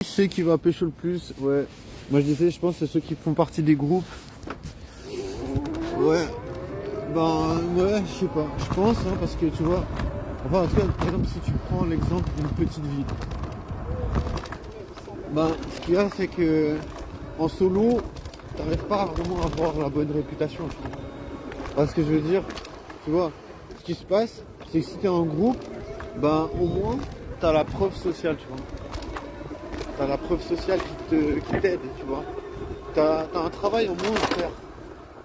Ceux qui va pécho le plus, ouais. Moi je disais, je pense que c'est ceux qui font partie des groupes. Ouais. Ben ouais, je sais pas. Je pense, hein, parce que tu vois. Enfin en tout cas, par exemple si tu prends l'exemple d'une petite ville. Ben ce qu'il y a c'est que en solo, t'arrives pas vraiment à avoir la bonne réputation, tu vois. Parce que je veux dire, tu vois, ce qui se passe, c'est que si t'es en groupe, ben au moins t'as la preuve sociale, tu vois. T'as la preuve sociale qui t'aide, tu vois. T'as un travail en moins à faire.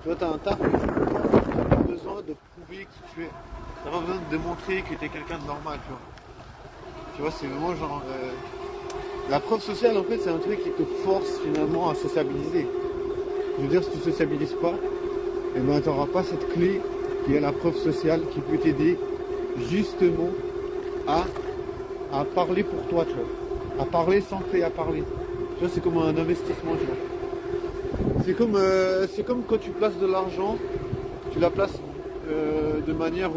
Tu vois, t'as un taf. T'as pas besoin de prouver qui tu es. T'as pas besoin de démontrer que t'es quelqu'un de normal, tu vois. Tu vois, c'est vraiment genre... La preuve sociale, en fait, c'est un truc qui te force finalement à sociabiliser. Je veux dire, si tu sociabilises pas, eh ben, t'auras pas cette clé qui est la preuve sociale qui peut t'aider justement à parler pour toi, tu vois. À parler sans créer à parler. Tu vois, c'est comme un investissement, tu vois. C'est comme quand tu places de l'argent, tu la places de manière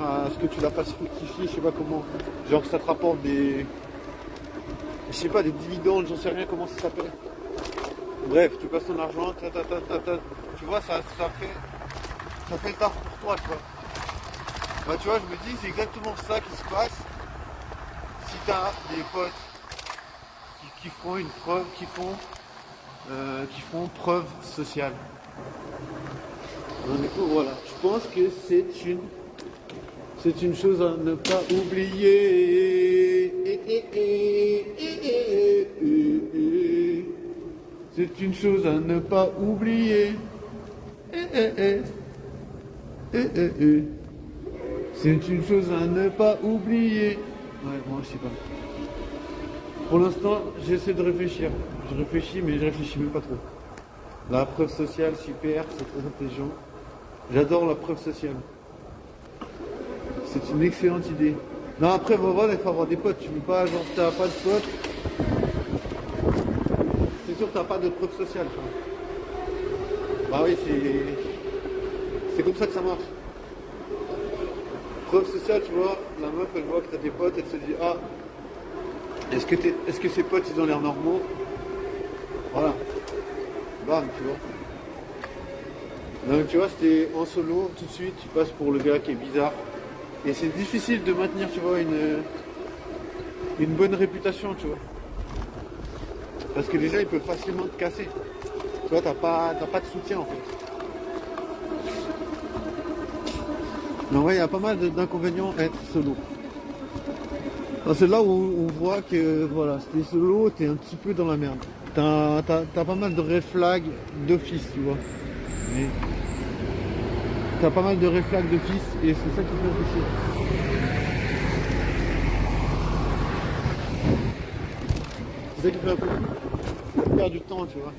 à ce que tu la fasses fructifier, je sais pas comment. Genre que ça te rapporte des. Je sais pas, des dividendes, j'en sais rien comment ça s'appelle. Bref, tu places ton argent, tu vois, ça fait le taf pour toi, tu vois. Bah tu vois, je me dis, c'est exactement ça qui se passe si tu as des potes qui font une preuve, qui font preuve sociale. Donc, du coup, voilà, je pense que c'est une chose à ne pas oublier. C'est une chose à ne pas oublier. C'est une chose à ne pas oublier. Ouais, moi je sais pas. Pour l'instant, j'essaie de réfléchir. Je réfléchis, mais je réfléchis même pas trop. La preuve sociale, super, c'est très intelligent. J'adore la preuve sociale. C'est une excellente idée. Non, après, voilà, il faut avoir des potes. Tu veux pas, genre, si t'as pas de potes, c'est sûr que t'as pas de preuve sociale, tu vois. Bah oui, c'est comme ça que ça marche. Preuve sociale, tu vois, la meuf, elle voit que t'as des potes, elle se dit, ah, est-ce que ces potes, ils ont l'air normaux? Voilà. Bam, tu vois. Donc tu vois, c'était en solo, tout de suite, tu passes pour le gars qui est bizarre. Et c'est difficile de maintenir, tu vois, une bonne réputation, tu vois. Parce que déjà, ils peuvent facilement te casser. Tu vois, t'as pas de soutien, en fait. Donc ouais, il y a pas mal d'inconvénients à être solo. C'est là où on voit que, voilà, si t'es solo, t'es un petit peu dans la merde. T'as pas mal de red flags d'office, tu vois. Mais t'as pas mal de red flags d'office et c'est ça qui fait réfléchir. C'est ça qui fait un peu perdre du temps, tu vois.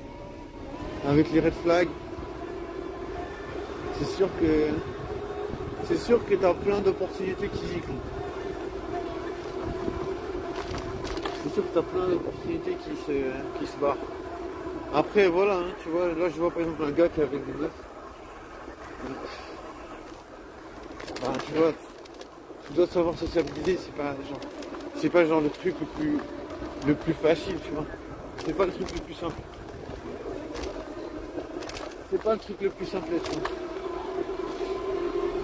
Avec les red flags, c'est sûr que t'as plein d'opportunités qui giclent. C'est sûr que t'as plein d'opportunités qui se barrent. Après voilà, hein, tu vois, là je vois par exemple un gars qui est avec des meufs. Bah, tu vois, tu dois savoir sociabiliser, c'est pas genre le truc le plus facile, tu vois. C'est pas le truc le plus simple. C'est pas le truc le plus simple, tu vois.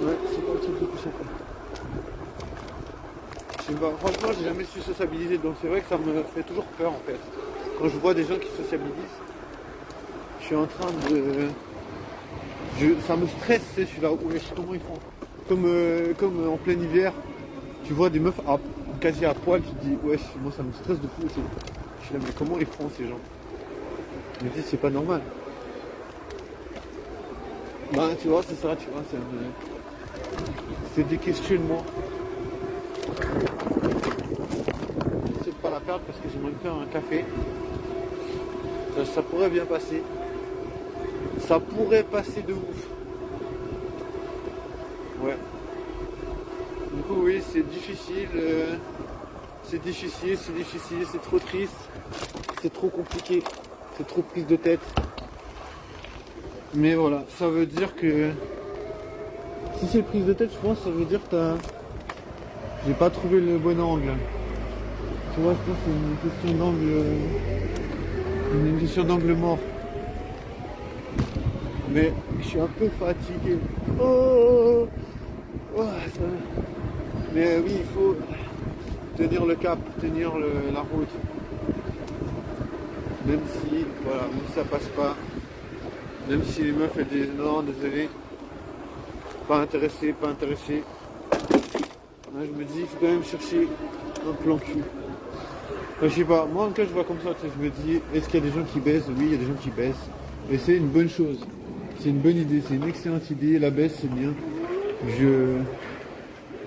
Ouais, c'est pas le truc le plus simple. Je sais pas, franchement, j'ai jamais su sociabiliser, donc c'est vrai que ça me fait toujours peur en fait. Quand je vois des gens qui sociabilisent, je suis en train de... ça me stresse, tu sais, je suis là, ouais, je sais comment ils font. Comme en plein hiver, tu vois des meufs quasi à poil, tu te dis, ouais, moi ça me stresse de fou aussi. Je suis là, mais comment ils font ces gens? Je me dis, c'est pas normal. Bah, tu vois, c'est ça, tu vois, c'est des questionnements. J'essaie de pas la perdre parce que j'aimerais me faire un café. Ça pourrait bien passer. Ça pourrait passer de ouf. Ouais. Du coup, oui, c'est difficile. C'est trop triste. C'est trop compliqué. C'est trop prise de tête. Mais voilà, ça veut dire que... Si c'est prise de tête, je pense, ça veut dire que j'ai pas trouvé le bon angle. Tu vois, je pense que c'est une question d'angle mort. Mais je suis un peu fatigué. Oh, oh, mais oui, il faut tenir le cap, tenir la route. Même si, voilà, même si ça passe pas. Même si les meufs elles disent non, désolé. Pas intéressé, pas intéressé. Là, je me dis, il faut quand même chercher un plan cul. Enfin, je sais pas, moi en tout cas je vois comme ça, tu sais, je me dis, est-ce qu'il y a des gens qui baissent? Oui, il y a des gens qui baissent. Et c'est une bonne chose. C'est une bonne idée, c'est une excellente idée. La baisse, c'est bien.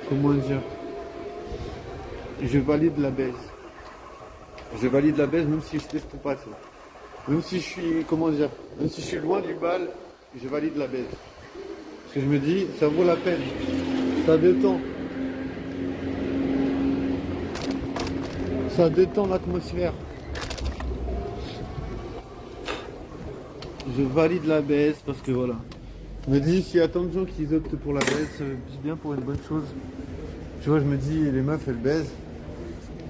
Comment dire? Je valide la baisse. Je valide la baisse même si je teste pas, tu vois. Même si je suis, comment dire? Même si je suis loin du bal, je valide la baisse. Parce que je me dis, ça vaut la peine. Ça détend. Ça détend l'atmosphère. Je valide la baisse parce que voilà. Je me dis, s'il y a tant de gens qui optent pour la baisse, c'est bien pour une bonne chose. Tu vois, je me dis, les meufs, elles baisent.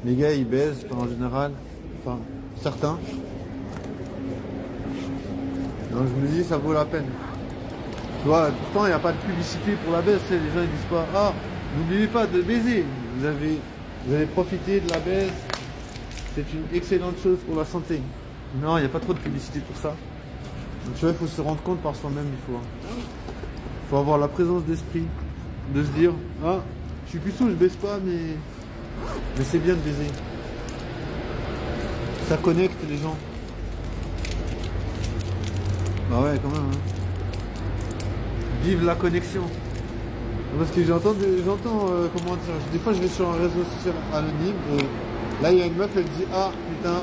Les gars, ils baisent, enfin, en général. Enfin, certains. Donc je me dis, ça vaut la peine. Tu vois, pourtant, il n'y a pas de publicité pour la baisse. Tu sais, les gens, ils disent pas, ah, n'oubliez pas de baiser. Vous avez profité de la baisse. C'est une excellente chose pour la santé. Non, il n'y a pas trop de publicité pour ça. Donc tu vois, il faut se rendre compte par soi-même, il faut avoir la présence d'esprit, de se dire, ah, je suis puceau, je baisse pas, mais c'est bien de baiser. Ça connecte les gens. Bah ouais, quand même. Hein. Vive la connexion. Parce que j'entends, comment dire, des fois je vais sur un réseau social anonyme et là il y a une meuf, elle dit, ah putain,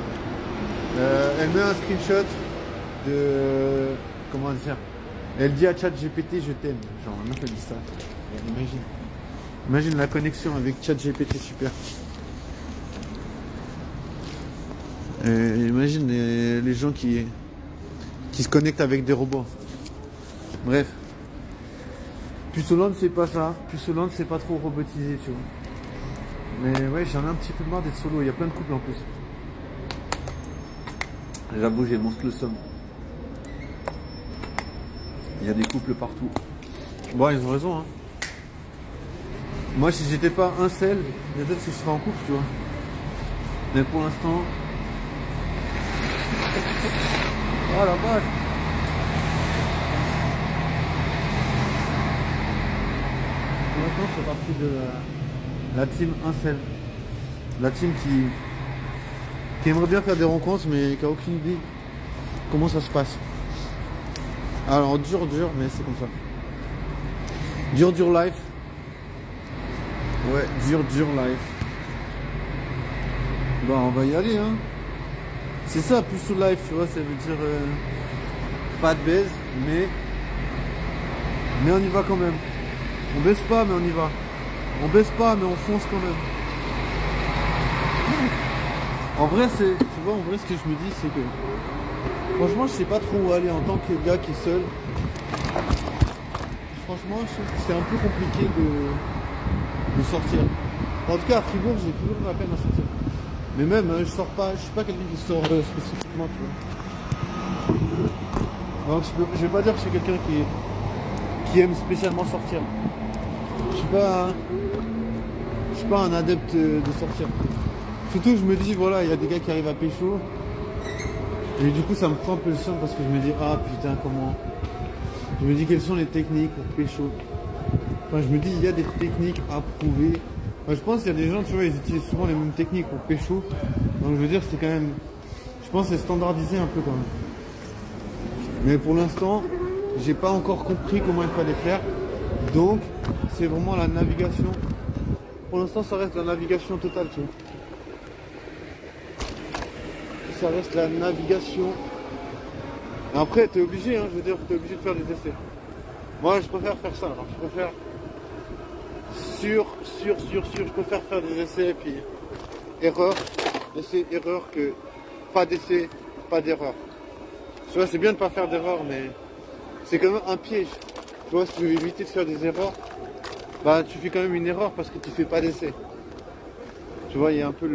elle met un screenshot de, comment dire, elle dit à ChatGPT je t'aime, genre la meuf elle dit ça. Imagine la connexion avec ChatGPT, super. Et imagine les gens qui se connectent avec des robots. Bref. Puceland c'est pas ça, Puceland c'est pas trop robotisé, tu vois. Mais ouais, j'en ai un petit peu marre d'être solo, il y a plein de couples en plus. J'avoue, j'ai montre le somme. Il y a des couples partout. Bon, ils ont raison, hein. Moi, si j'étais pas un seul, peut-être que je serais en couple, tu vois. Mais pour l'instant... Oh la vache! Pour l'instant, je fais partie de la team Incel. La team qui aimerait bien faire des rencontres, mais qui a aucune idée comment ça se passe. Alors, dur, mais c'est comme ça. Dur life. Ouais, dur life. Bah, on va y aller, hein. C'est ça, plus sous life, tu vois, ça veut dire pas de baise, mais on y va quand même. On baisse pas, mais on y va. On baisse pas, mais on fonce quand même. En vrai, tu vois, en vrai, ce que je me dis, c'est que franchement, je sais pas trop où aller en tant que gars qui est seul. Franchement, je trouve que c'est un peu compliqué de sortir. En tout cas, à Fribourg, j'ai toujours la peine à sortir. Mais même, je sors pas, je suis pas quelqu'un qui sort spécifiquement, tu vois. Donc, je vais pas dire que je suis quelqu'un qui aime spécialement sortir. Je suis pas un adepte de sortir. Surtout, je me dis, voilà, il y a des gars qui arrivent à pécho. Et du coup, ça me prend un peu le son parce que je me dis, ah putain, comment. Je me dis, quelles sont les techniques pour pécho. Enfin, je me dis, il y a des techniques à prouver. Enfin, je pense qu'il y a des gens, tu vois, ils utilisent souvent les mêmes techniques pour pécho. Donc, je veux dire, c'est quand même. Je pense que c'est standardisé un peu quand même. Mais pour l'instant, j'ai pas encore compris comment il fallait faire. Donc, c'est vraiment la navigation. Pour l'instant, ça reste la navigation totale, tu vois. Ça reste la navigation. Et après, t'es obligé, hein, je veux dire, t'es obligé de faire des essais. Moi, je préfère faire ça. Alors, je préfère je préfère faire des essais et puis erreur, essai, erreur que pas d'essai, pas d'erreur. Tu vois, c'est bien de pas faire d'erreur, mais c'est quand même un piège. Tu vois, si tu veux éviter de faire des erreurs, bah tu fais quand même une erreur parce que tu fais pas d'essai. Tu vois, il y a un peu